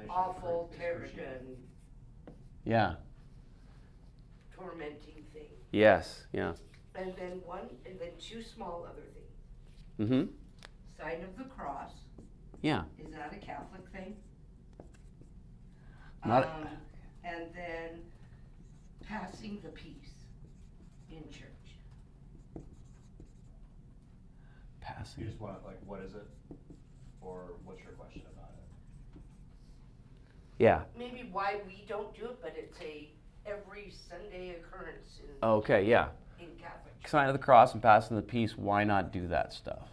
awful, Yeah. tormenting thing. Yes. Yeah. And then two small other things. Mm-hmm. Sign of the cross. Yeah. Is that a Catholic thing? Not. And then passing the peace in church. Passing. You just want, like, what is it? Or what's your question about it? Yeah. Maybe why we don't do it, but it's a every Sunday occurrence in, Okay. Yeah. in Catholic church. Sign of the cross and passing the peace. Why not do that stuff?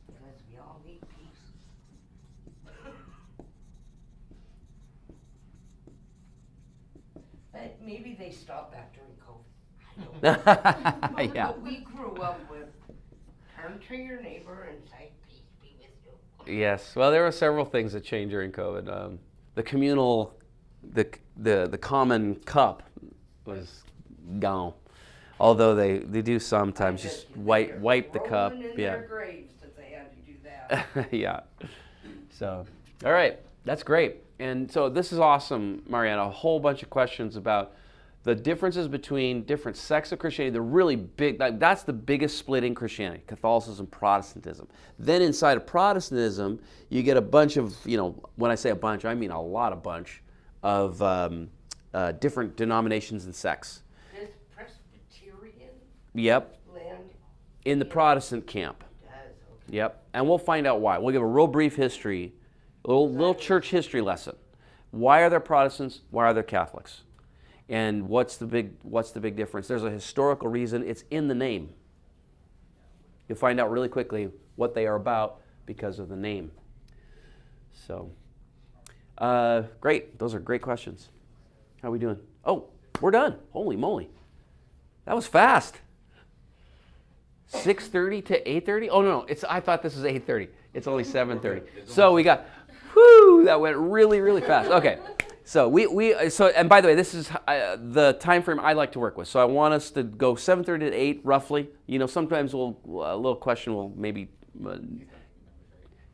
Because we all need peace. But maybe they stopped that during COVID. I don't know. Yeah. But we grew up with turn to your neighbor and say, peace be with you. Yes. Well, there were several things that changed during COVID. The communal, the common cup was gone. Although they do sometimes just wipe the cup. Rolling in Yeah. their graves that they had to do that. Yeah. So, all right, that's great. And so this is awesome, Mariana. A whole bunch of questions about the differences between different sects of Christianity. They're really big. That's the biggest split in Christianity: Catholicism, Protestantism. Then inside of Protestantism, you get a bunch of, when I say a bunch, I mean a lot of bunch of different denominations and sects. Does Presbyterian Yep. land In the Protestant camp. does, okay. Yep, and we'll find out why. We'll give a real brief history, a little church history lesson. Why are there Protestants? Why are there Catholics? And what's the big difference? There's a historical reason. It's in the name. You'll find out really quickly what they are about because of the name. So, great. Those are great questions. How are we doing? Oh, we're done. Holy moly. That was fast. 6:30 to 8:30? Oh, no. I thought this was 8:30. It's only 7:30. So we got, that went really, really fast. Okay. So and by the way, this is the time frame I like to work with. So I want us to go 7:30 to 8 roughly. Sometimes a little question will maybe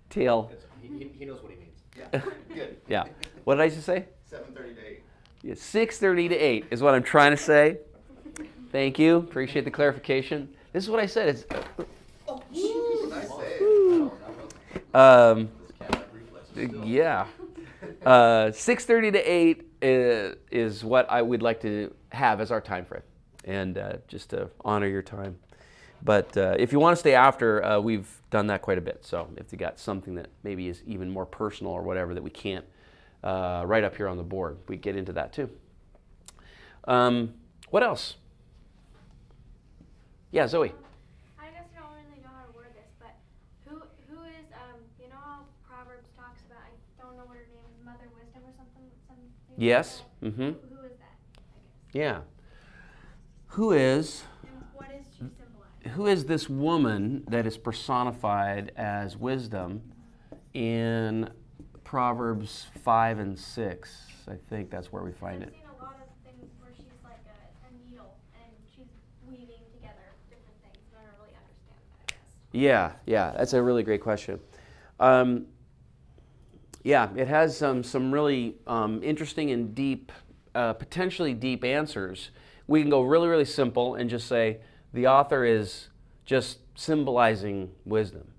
tail. He knows what he means. Yeah, good. Yeah. What did I just say? 7:30 to 8. Yeah, 6:30 to 8 is what I'm trying to say. Thank you. Appreciate the clarification. This is what I said. It's Nice save. yeah. 6:30 to 8 is what I would like to have as our time frame, and just to honor your time. But if you want to stay after, we've done that quite a bit. So if you got something that maybe is even more personal or whatever that we can't write up here on the board, we get into that too. What else? Yeah, Zoe. I guess I don't really know how to word this, but who is how Proverbs talks about, I don't know what her name is, Mother Wisdom or something Yes. like that? Mm-hmm. Who is that? I guess. Yeah. Who is? And what is she symbolizing? Who is this woman that is personified as wisdom in Proverbs 5 and 6? I think that's where we find it. I've seen a lot of things where she's like a needle and she's weaving together different things. I don't really understand that, I guess. Yeah, that's a really great question. Yeah, it has some really interesting and deep, potentially deep answers. We can go really, really simple and just say the author is just symbolizing wisdom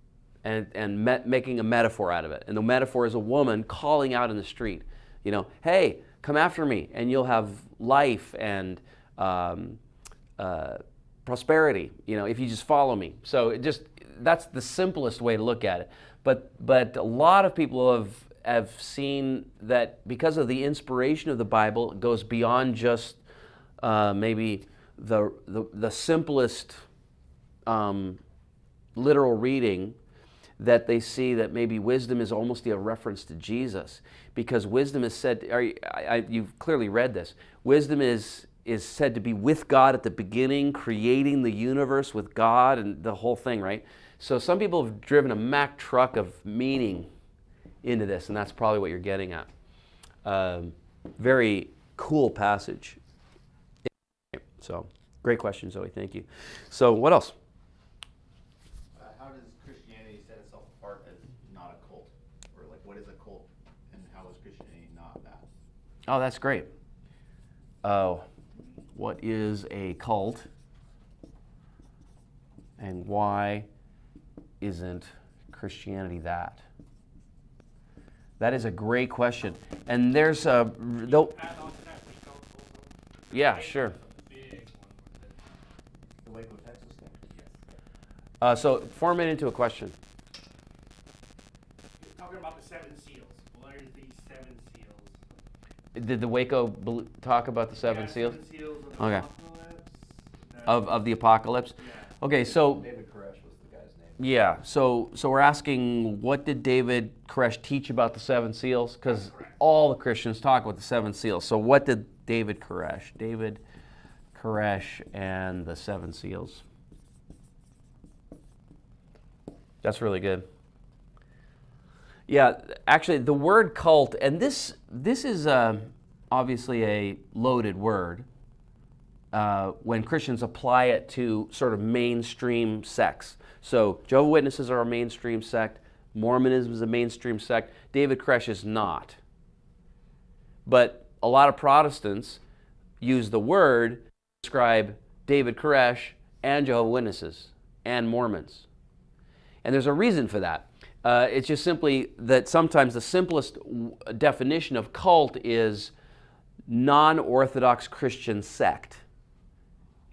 and making a metaphor out of it. And the metaphor is a woman calling out in the street, hey, come after me and you'll have life and prosperity, if you just follow me. So that's the simplest way to look at it. But a lot of people have seen that because of the inspiration of the Bible, it goes beyond just maybe the simplest literal reading, that they see that maybe wisdom is almost a reference to Jesus, because wisdom is said, you've clearly read this, wisdom is said to be with God at the beginning, creating the universe with God and the whole thing, right? So some people have driven a Mack truck of meaning into this, and that's probably what you're getting at. Very cool passage. So, great question, Zoe. Thank you. So, what else? How does Christianity set itself apart as not a cult? Or what is a cult and how is Christianity not that? Oh, that's great. Oh, what is a cult and why isn't Christianity that? That is a great question. And there's a... Yeah, sure. The Waco, Texas thing? So form it into a question. Talking about the 7 seals. What are these 7 seals? Did the Waco talk about the 7 seals? 7 seals of the Okay. apocalypse. Of the apocalypse? Yeah. Okay, so... David Koresh was the guy's name. Yeah, so we're asking, what did David Koresh teach about the 7 seals? Because all the Christians talk about the 7 seals. So what did David Koresh and the 7 seals? That's really good. Yeah, actually, the word cult, and this is obviously a loaded word when Christians apply it to sort of mainstream sects. So Jehovah's Witnesses are a mainstream sect. Mormonism is a mainstream sect. David Koresh is not. But a lot of Protestants use the word to describe David Koresh and Jehovah's Witnesses and Mormons. And there's a reason for that. It's just simply that sometimes the simplest definition of cult is non-Orthodox Christian sect.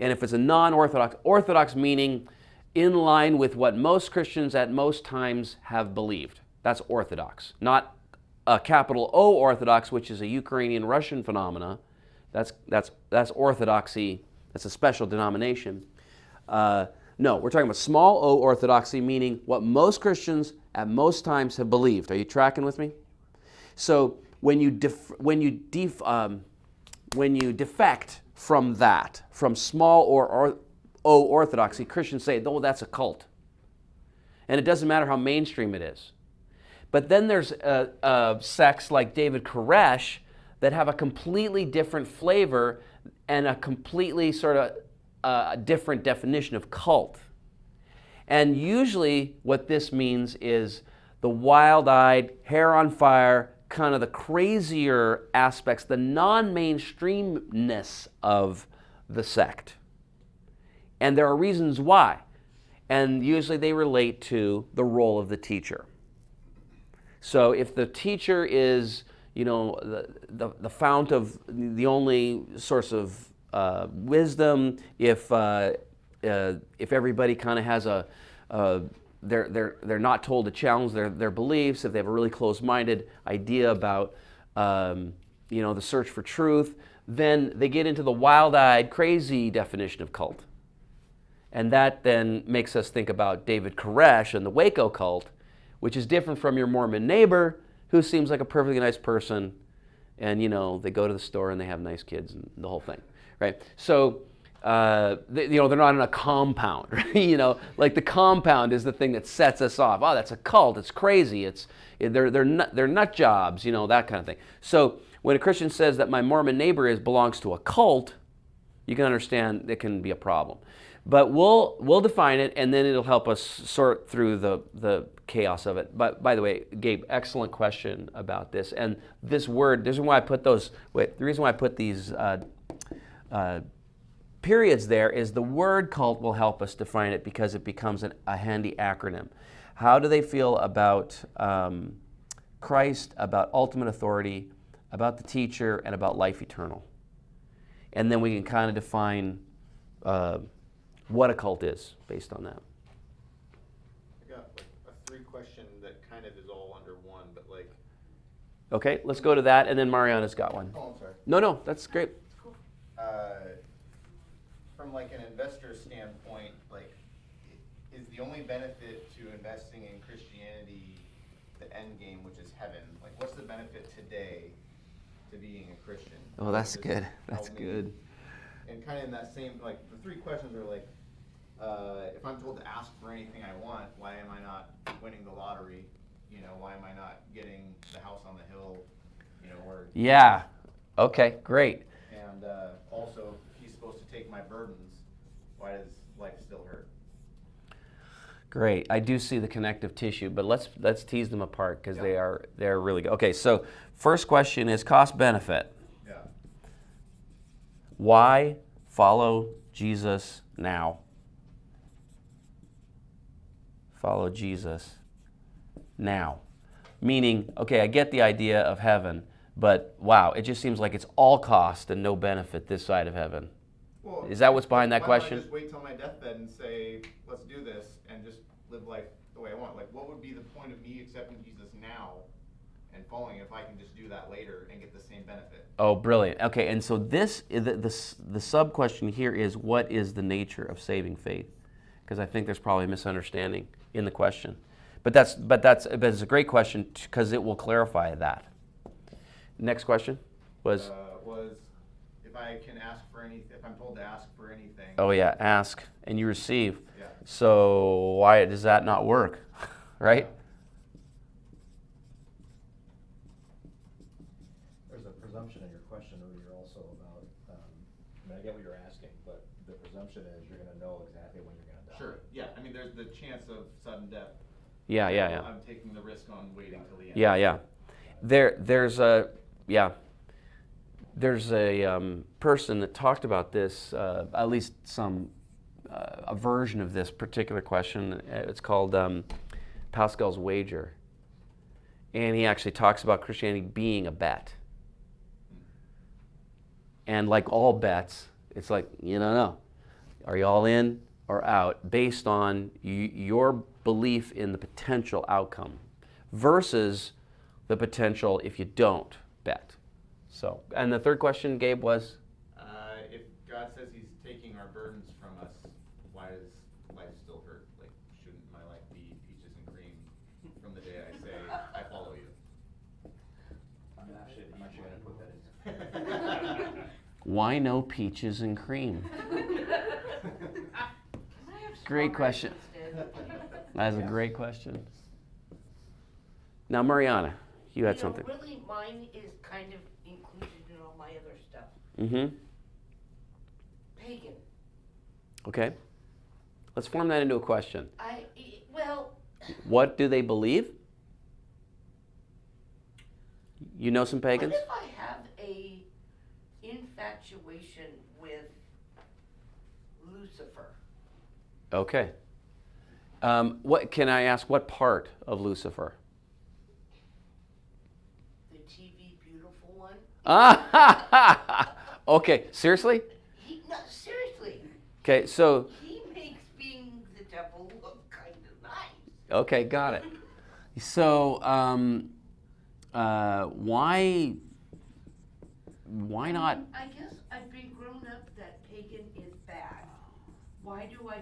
And if it's a non-Orthodox, Orthodox meaning in line with what most Christians at most times have believed. That's Orthodox. Not a capital O Orthodox, which is a Ukrainian-Russian phenomena. That's Orthodoxy. That's a special denomination. No, we're talking about small O Orthodoxy, meaning what most Christians at most times have believed. Are you tracking with me? So when you defect from that, from small or O Orthodoxy, Christians say, oh, that's a cult. And it doesn't matter how mainstream it is. But then there's sects like David Koresh that have a completely different flavor and a completely sort of different definition of cult. And usually what this means is the wild-eyed, hair on fire, kind of the crazier aspects, the non-mainstreamness of the sect. And there are reasons why. And usually they relate to the role of the teacher. So if the teacher is, the fount of the only source of wisdom, if everybody kind of has they're not told to challenge their beliefs, if they have a really closed-minded idea about the search for truth, then they get into the wild-eyed, crazy definition of cult. And that then makes us think about David Koresh and the Waco cult, which is different from your Mormon neighbor who seems like a perfectly nice person, and they go to the store and they have nice kids and the whole thing, right? So they're not in a compound, right? Like the compound is the thing that sets us off. Oh, that's a cult. It's crazy. They're nut jobs, that kind of thing. So when a Christian says that my Mormon neighbor belongs to a cult, you can understand it can be a problem. But we'll define it, and then it'll help us sort through the chaos of it. But by the way, Gabe, excellent question about this. And this word, the reason why I put these periods there is the word cult will help us define it because it becomes a handy acronym. How do they feel about Christ, about ultimate authority, about the teacher, and about life eternal? And then we can kind of define what a cult is based on that. I got a 3-question that kind of is all under one, but Okay, let's go to that, and then Mariana's got one. Oh, I'm sorry. No, that's great. From an investor standpoint, is the only benefit to investing in Christianity the end game, which is heaven? What's the benefit today to being a Christian? Oh, that's Does good. it That's help me? good. And kind of in that same, the 3 questions are if I'm told to ask for anything I want, why am I not winning the lottery? Why am I not getting the house on the hill? Or Yeah. Okay, great. and also, if he's supposed to take my burdens, why does life still hurt? Great. I do see the connective tissue, but let's tease them apart because Yeah. they're really good. Okay, so first question is cost benefit. Yeah. Why follow Jesus now? Follow Jesus now. Meaning, okay, I get the idea of heaven, but wow, it just seems like it's all cost and no benefit this side of heaven. Well, Is that what's behind that why don't I question? just wait till my deathbed and say, let's do this, and just live life the way I want? Like, what would be the point of me accepting Jesus now and following if I can just do that later and get the same benefit? Oh, brilliant. Okay, and so the sub question here is, what is the nature of saving faith? Because I think there's probably a misunderstanding in the question. But it's a great question because it will clarify that. Next question was If I can ask for anything, if I'm told to ask for anything. oh yeah, ask and you receive. Yeah. So why does that not work? Right? There's a presumption in your question, Rudy, also about, I mean, I get what you're asking, but the presumption is you're gonna know exactly when you're gonna die. Sure. Yeah. I mean, there's the chance of sudden death. Yeah. I'm taking the risk on waiting till the end. Yeah. There's a person that talked about this, at least a version of this particular question. It's called Pascal's wager. And he actually talks about Christianity being a bet. And like all bets, it's like, you don't know. Are you all in or out based on your belief in the potential outcome versus the potential if you don't bet. So, and the third question, Gabe, was? If God says he's taking our burdens from us, why does life still hurt? Like, shouldn't my life be peaches and cream from the day I say, I follow you? I'm actually gonna put that in. Why no peaches and cream? Great question. That's a great question. Now, Mariana, you had something. Really, mine is kind of included in all my other stuff. Mm-hmm. Pagan. Okay. Let's form that into a question. Well, What do they believe? You know some pagans? what if I have a infatuation with Lucifer? Okay. What can I ask? What part of Lucifer? The TV beautiful one? Okay. Seriously? No, seriously. Okay. So. He makes being the devil look kind of nice. Okay. Got it. So, why not? I guess I've been grown up that pagan is bad. Why do I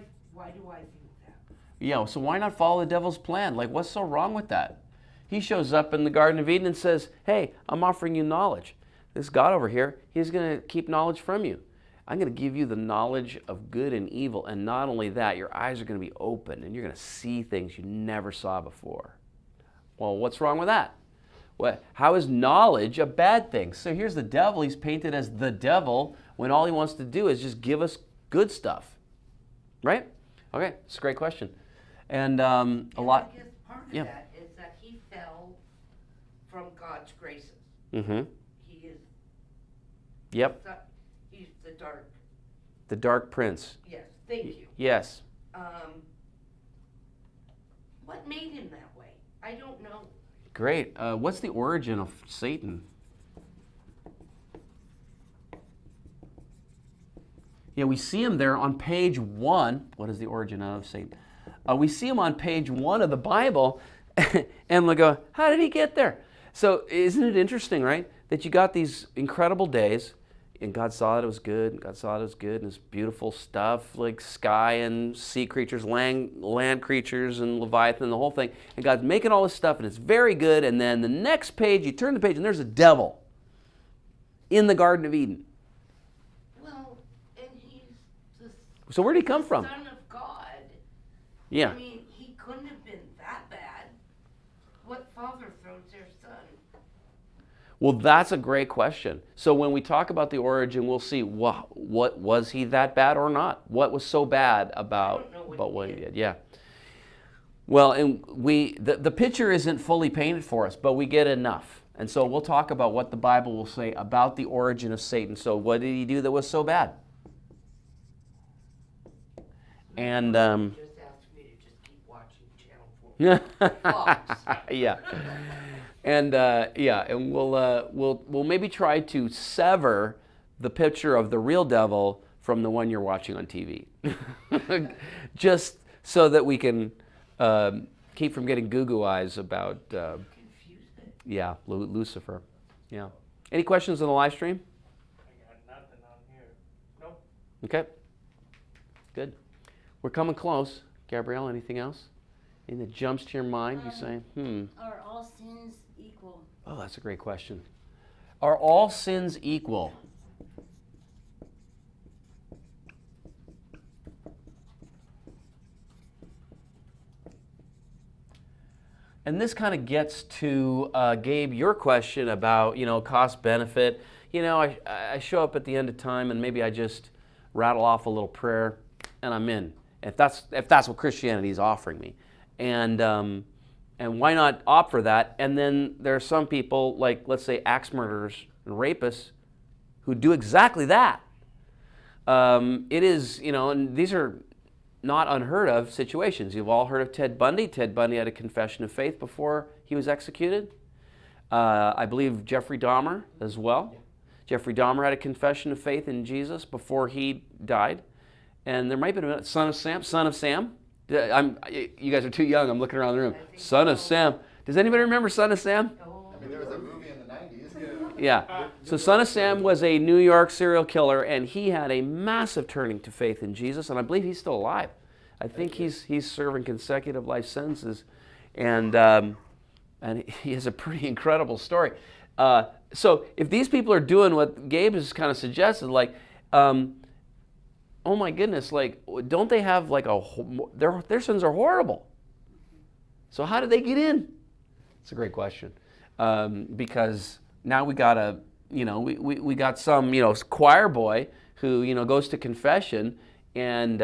think that? Yeah. So why not follow the devil's plan? Like, what's so wrong with that? He shows up in the Garden of Eden and says, "Hey, I'm offering you knowledge. This God over here, he's going to keep knowledge from you. I'm going to give you the knowledge of good and evil. And not only that, your eyes are going to be open and you're going to see things you never saw before." Well, what's wrong with that? How is knowledge a bad thing? So here's the devil. He's painted as the devil when all he wants to do is just give us good stuff. Right? Okay, it's a great question. And I guess part of that is that he fell from God's graces. Mm-hmm. He is. Yep. He's the dark. The Dark Prince. Yes, thank you. Yes. What made him that way? I don't know. Great. What's the origin of Satan? Yeah, we see him there on page 1. What is the origin of Satan? We see him on page 1 of the Bible, and we go, how did he get there? So isn't it interesting, right, that you got these incredible days, and God saw that it was good, and God saw that it was good, and it's beautiful stuff, like sky and sea creatures, land creatures, and Leviathan, the whole thing. And God's making all this stuff, and it's very good, and then the next page, you turn the page, and there's a devil in the Garden of Eden. Well, and he's the So where did he come from? Son of God. Yeah. I mean, he couldn't have been that bad. What father throws their son? Well, that's a great question. So when we talk about the origin, we'll see what was he that bad or not? What was so bad about what he did? Yeah. Well, and the picture isn't fully painted for us, but we get enough. And so we'll talk about what the Bible will say about the origin of Satan. So what did he do that was so bad? And Just asked me to just keep watching Channel 4. Fox. yeah, and we'll maybe try to sever the picture of the real devil from the one you're watching on TV, just so that we can keep from getting goo eyes about Lucifer. Yeah. Any questions on the live stream? I got nothing on here. Nope. Okay. Good. We're coming close. Gabrielle, anything else? Anything that jumps to your mind? You say, Are all sins equal? Oh, that's a great question. Are all sins equal? And this kind of gets to, Gabe, your question about, cost benefit. I show up at the end of time and maybe I just rattle off a little prayer and I'm in. If that's what Christianity is offering me. And why not opt for that? And then there are some people, like, let's say, axe murderers and rapists who do exactly that. It is, and these are not unheard of situations. You've all heard of Ted Bundy. Ted Bundy had a confession of faith before he was executed. I believe Jeffrey Dahmer as well. Yeah. Jeffrey Dahmer had a confession of faith in Jesus before he died. And there might have been a Son of Sam. You guys are too young. I'm looking around the room. Son of Sam. Does anybody remember Son of Sam? I mean, there was a movie in the 90s. Yeah. So Son of Sam was a New York serial killer, and he had a massive turning to faith in Jesus, and I believe he's still alive. I think he's serving consecutive life sentences, and he has a pretty incredible story. So if these people are doing what Gabe has kind of suggested, like, oh my goodness, like, don't they have like their sins are horrible. So how did they get in? It's a great question. Because now we got we got some, choir boy who, goes to confession and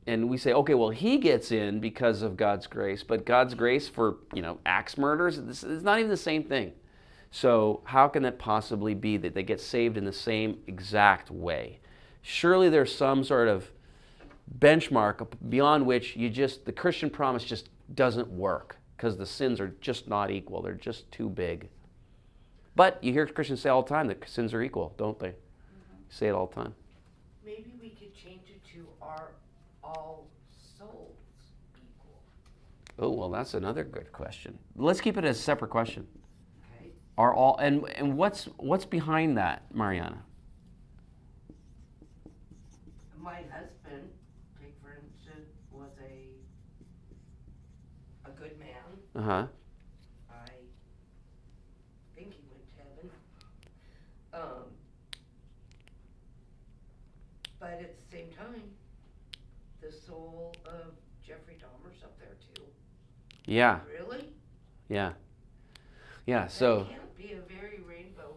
we say, okay, well, he gets in because of God's grace, but God's grace for, axe murders, this is not even the same thing. So how can that possibly be that they get saved in the same exact way? Surely there's some sort of benchmark beyond which the Christian promise just doesn't work because the sins are just not equal. They're just too big. But you hear Christians say all the time that sins are equal, don't they? Say it all the time. Maybe we could change it to are all souls equal? Oh, well, that's another good question. Let's keep it as a separate question. Okay. Are all and what's behind that, Mariana? My husband, take for instance, was a good man. Uh-huh. I think he went to heaven. But at the same time, the soul of Jeffrey Dahmer's up there too. Yeah. Really? Yeah. Yeah, so That can't be a very rainbow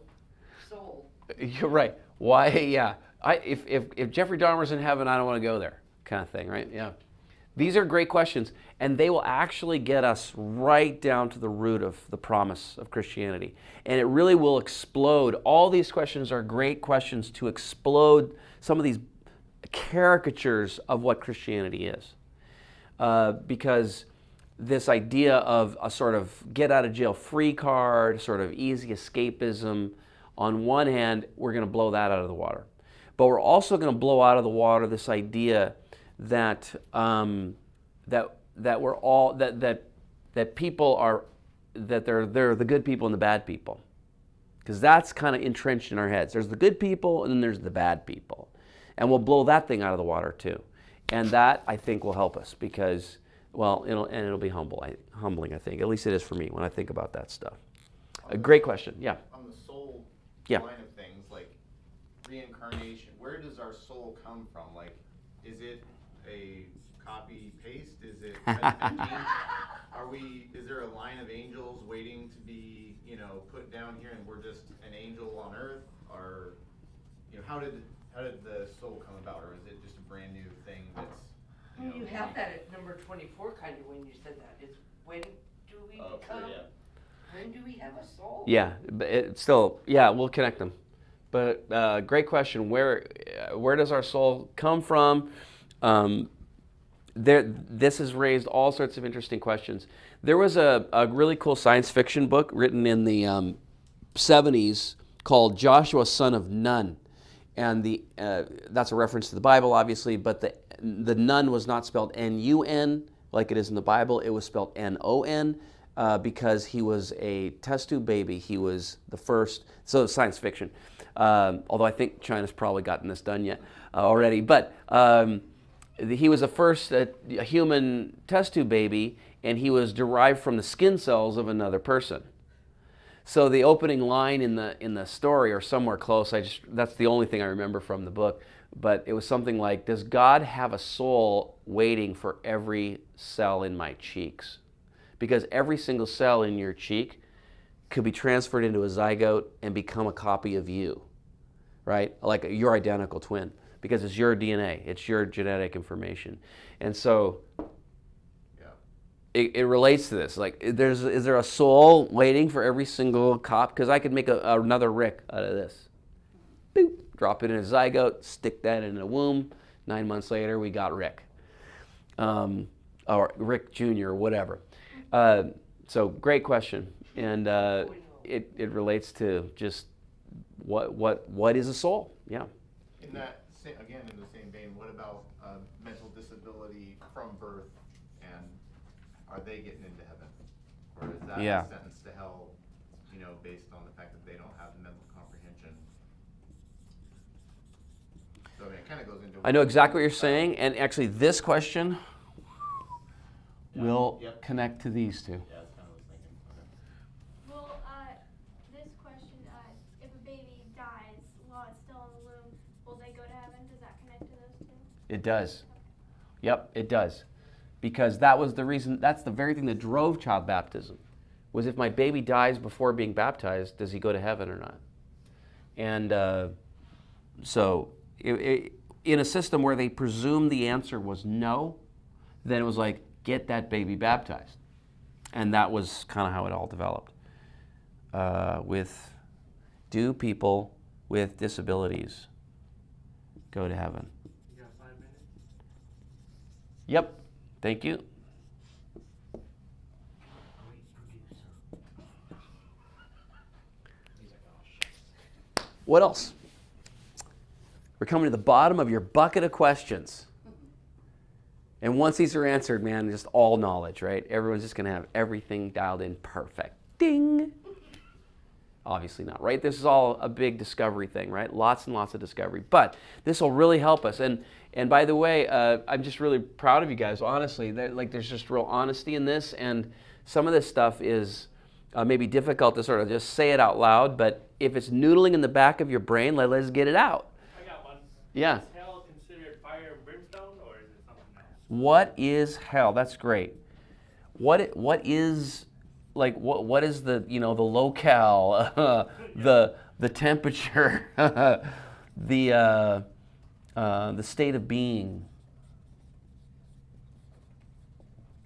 soul. you're right. Why? Yeah. If Jeffrey Dahmer's in heaven, I don't want to go there, kind of thing, right? Yeah. These are great questions, and they will actually get us right down to the root of the promise of Christianity. And it really will explode. All these questions are great questions to explode some of these caricatures of what Christianity is. Because this idea of a sort of get out of jail free card, sort of easy escapism, on one hand, we're going to blow that out of the water. But we're also going to blow out of the water this idea that that we're all that people are they're the good people and the bad people, because that's kind of entrenched in our heads. There's the good people and then there's the bad people, and we'll blow that thing out of the water too, and that I think will help us because it'll be humbling. I think at least it is for me when I think about that stuff. A great question. Yeah. On the soul Yeah. line of things, like reincarnation, where does our soul come from? Like, is it a copy paste? Is it is there a line of angels waiting to be, put down here and we're just an angel on earth? Or, how did the soul come about? Or is it just a brand new thing that's Well, you have that at number 24 kind of when you said that, is when do we Oh, become, true, yeah. when do we have a soul? Yeah, but it's still, yeah, we'll connect them. But great question. Where does our soul come from? This has raised all sorts of interesting questions. There was a really cool science fiction book written in the 70s called Joshua, Son of Nun. And that's a reference to the Bible, obviously, but the Nun was not spelled N-U-N like it is in the Bible. It was spelled N-O-N because he was a test tube baby. He was the first, so it's science fiction. Although I think China's probably gotten this done yet already. But he was the first human test tube baby, and he was derived from the skin cells of another person. So the opening line in the story, or somewhere close, that's the only thing I remember from the book, but it was something like, does God have a soul waiting for every cell in my cheeks? Because every single cell in your cheek could be transferred into a zygote and become a copy of you, right? Like your identical twin, because it's your DNA, it's your genetic information. And so it relates to this. Like, is there a soul waiting for every single cop? Because I could make another Rick out of this. Boop, drop it in a zygote, stick that in a womb. 9 months later, we got Rick. Or Rick Jr., or whatever. So great question. And it relates to just what is a soul? Yeah. In that, again, in the same vein, what about mental disability from birth, and are they getting into heaven? Or is that a sentence to hell, based on the fact that they don't have the mental comprehension? So I mean, it kind of goes into... I know exactly what you're saying, and actually this question will connect to these two. Yeah, that's kind of what I was thinking. Okay. Well, this question, if a baby dies while it's still in the womb, will they go to heaven? Does that connect to those two? It does. Yep, it does. Because that was the reason, that's the very thing that drove child baptism, was if my baby dies before being baptized, does he go to heaven or not? And so in a system where they presumed the answer was no, then it was like, get that baby baptized. And that was kind of how it all developed. Do people with disabilities go to heaven? You got 5 minutes? Yep. Thank you. What else? We're coming to the bottom of your bucket of questions. And once these are answered, man, just all knowledge, right? Everyone's just going to have everything dialed in perfect. Ding! Obviously not, right? This is all a big discovery thing, right? Lots and lots of discovery. But this will really help us. And by the way, I'm just really proud of you guys, honestly. There's just real honesty in this. And some of this stuff is maybe difficult to sort of just say it out loud. But if it's noodling in the back of your brain, let's get it out. I got one. Yeah. Is hell considered fire and brimstone, or is it something else? What is hell? That's great. What is the the locale, the temperature, the state of being?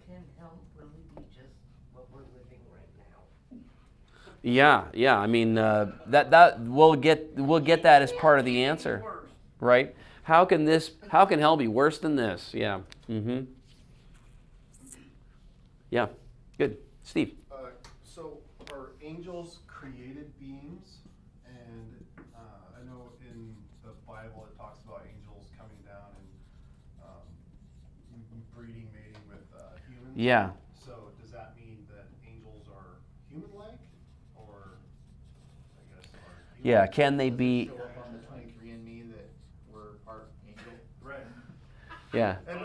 Can hell really be just what we're living right now? Yeah. I mean, that we'll get that as part of the answer, Worse. right? How can hell be worse than this? Yeah. Mm-hmm. Yeah. Good. Steve. So are angels created beings? And I know in the Bible it talks about angels coming down and breeding, mating with humans. Yeah. So does that mean that angels are human-like, or I guess are humans? Yeah. Can they be? Show up on the 23andMe that we're part angel. Right. Yeah. And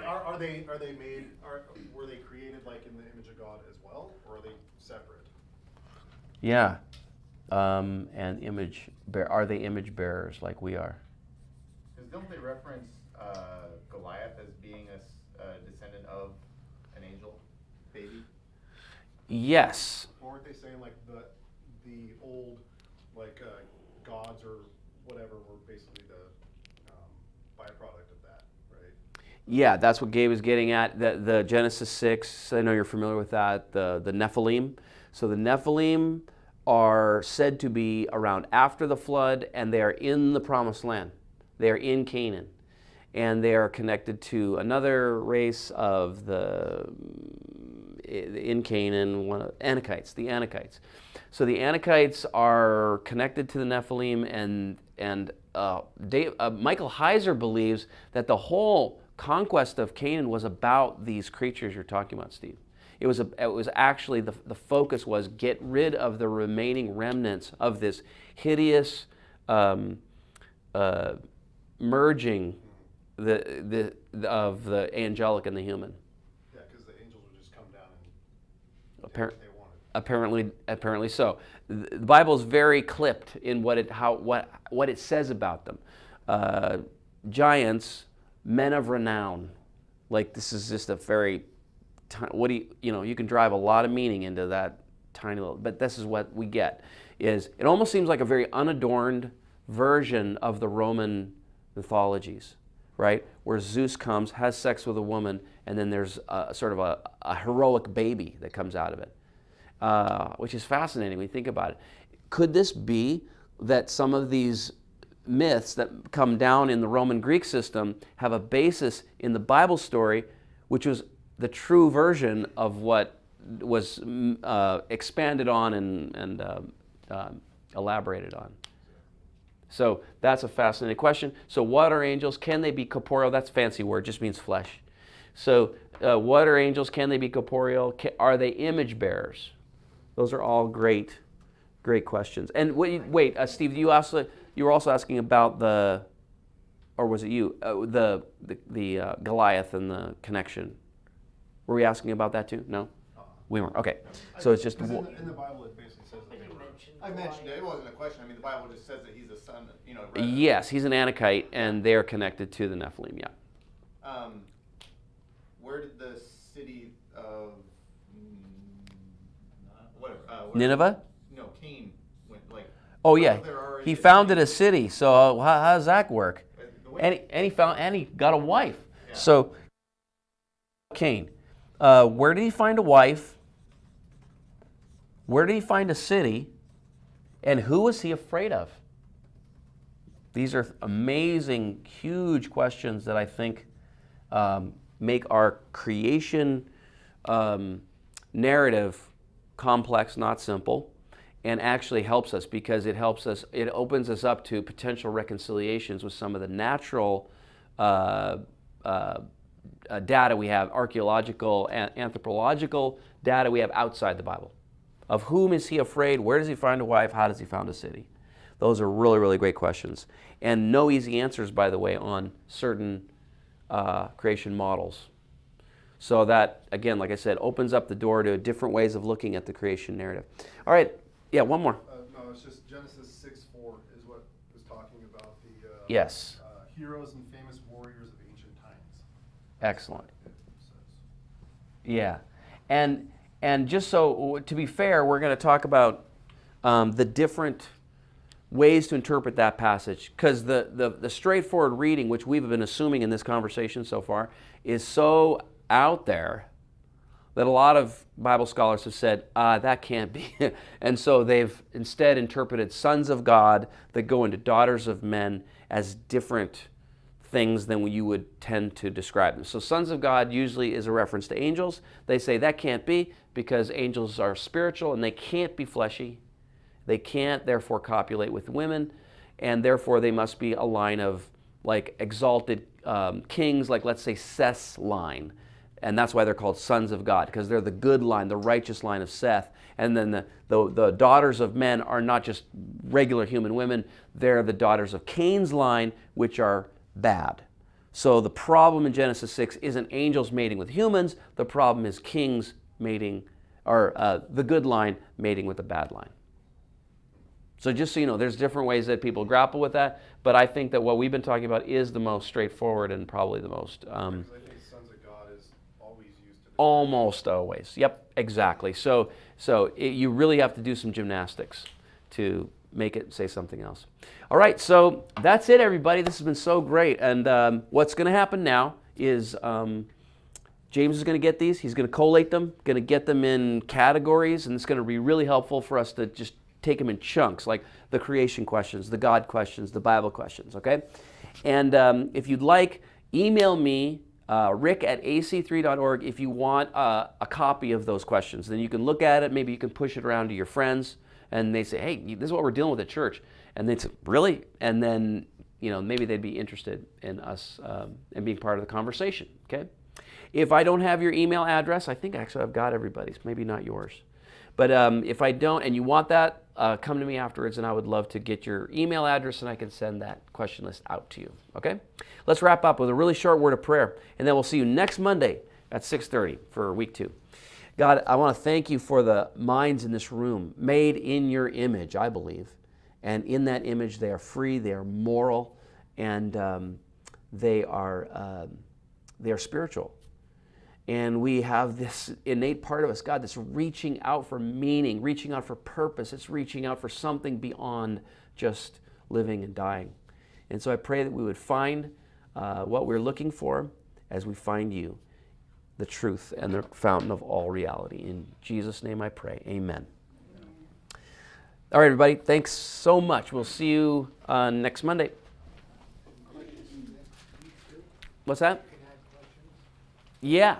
were they created like in the image of God as well, or are they separate? Yeah. And are they image bearers like we are? Because don't they reference Goliath as being a descendant of an angel baby? Yes. Or weren't they saying like the old gods or whatever were basically the byproduct of that, right? Yeah, that's what Gabe is getting at. The Genesis 6, I know you're familiar with that, the Nephilim. So the Nephilim are said to be around after the flood, and they are in the Promised Land. They are in Canaan. And they are connected to another race of in Canaan, Anakites, the Anakites. So the Anakites are connected to the Nephilim, and Michael Heiser believes that the whole conquest of Canaan was about these creatures you're talking about, Steve. It was actually the focus was get rid of the remaining remnants of this hideous merging of the angelic and the human. Yeah, because the angels would just come down and do what they wanted. Apparently so. The Bible is very clipped in what it says about them. Giants, men of renown. Like, this is just a very you can drive a lot of meaning into that tiny little, but this is what we get. It almost seems like a very unadorned version of the Roman mythologies, right? Where Zeus comes, has sex with a woman, and then there's sort of a heroic baby that comes out of it, which is fascinating when you think about it. Could this be that some of these myths that come down in the Roman Greek system have a basis in the Bible story, which was the true version of what was expanded on and elaborated on? So that's a fascinating question. So what are angels? Can they be corporeal? That's a fancy word, just means flesh. So what are angels? Can they be corporeal? Are they image bearers? Those are all great questions. And wait, Steve, you were also asking about or was it you, the Goliath and the connection? Were we asking about that too? No? We weren't. Okay. So it's just... In the Bible it basically says that they were. I mentioned it. It wasn't a question. I mean, the Bible just says that he's a son. Yes, he's an Anakite, and they are connected to the Nephilim. Yeah. Where did the city of Nineveh? No, Cain went. Oh yeah, he founded a city. So how does that work? And he got a wife. Yeah. So Cain, where did he find a wife? Where did he find a city? And who was he afraid of? These are amazing, huge questions that I think make our creation narrative complex, not simple, and actually helps us because it opens us up to potential reconciliations with some of the natural data we have, archaeological and anthropological data we have outside the Bible. Of whom is he afraid? Where does he find a wife? How does he found a city? Those are really, really great questions. And no easy answers, by the way, on certain creation models. So that, again, like I said, opens up the door to different ways of looking at the creation narrative. All right, yeah, one more. No, it's just Genesis 6:4 is what was talking about the Yes. Heroes and famous warriors of ancient times. Excellent. It says. Yeah, and just so, to be fair, we're going to talk about the different ways to interpret that passage, because the straightforward reading, which we've been assuming in this conversation so far, is so out there that a lot of Bible scholars have said, that can't be. And so they've instead interpreted sons of God that go into daughters of men as different things than you would tend to describe them. So sons of God usually is a reference to angels. They say that can't be because angels are spiritual and they can't be fleshy. They can't therefore copulate with women, and therefore they must be a line of like exalted kings, like let's say Seth's line. And that's why they're called sons of God, because they're the good line, the righteous line of Seth. And then the daughters of men are not just regular human women, they're the daughters of Cain's line, which are bad. So the problem in Genesis 6 isn't angels mating with humans, the problem is kings mating, or the good line mating with the bad line. So just so you know, there's different ways that people grapple with that, but I think that what we've been talking about is the most straightforward and probably the most... Because I think sons of God is always used to... Almost always. Yep, exactly. So you really have to do some gymnastics to make it say something else. All right, so that's it, everybody. This has been so great. And what's going to happen now is James is going to get these. He's going to collate them, going to get them in categories, and it's going to be really helpful for us to just take them in chunks, like the creation questions, the God questions, the Bible questions, okay? And if you'd like, email me, rick@ac3.org, if you want a copy of those questions. Then you can look at it, maybe you can push it around to your friends, and they say, hey, this is what we're dealing with at church. And they'd say, really? And then, maybe they'd be interested in us and being part of the conversation, okay? If I don't have your email address, I think actually I've got everybody's, maybe not yours. But if I don't and you want that, come to me afterwards, and I would love to get your email address and I can send that question list out to you, okay? Let's wrap up with a really short word of prayer, and then we'll see you next Monday at 6:30 for week 2. God, I want to thank you for the minds in this room, made in your image, I believe. And in that image, they are free, they are moral, and they are spiritual. And we have this innate part of us, God, that's reaching out for meaning, reaching out for purpose. It's reaching out for something beyond just living and dying. And so I pray that we would find what we're looking for as we find you, the truth and the fountain of all reality. In Jesus' name I pray, amen. All right, everybody, thanks so much. We'll see you next Monday. What's that? Yeah.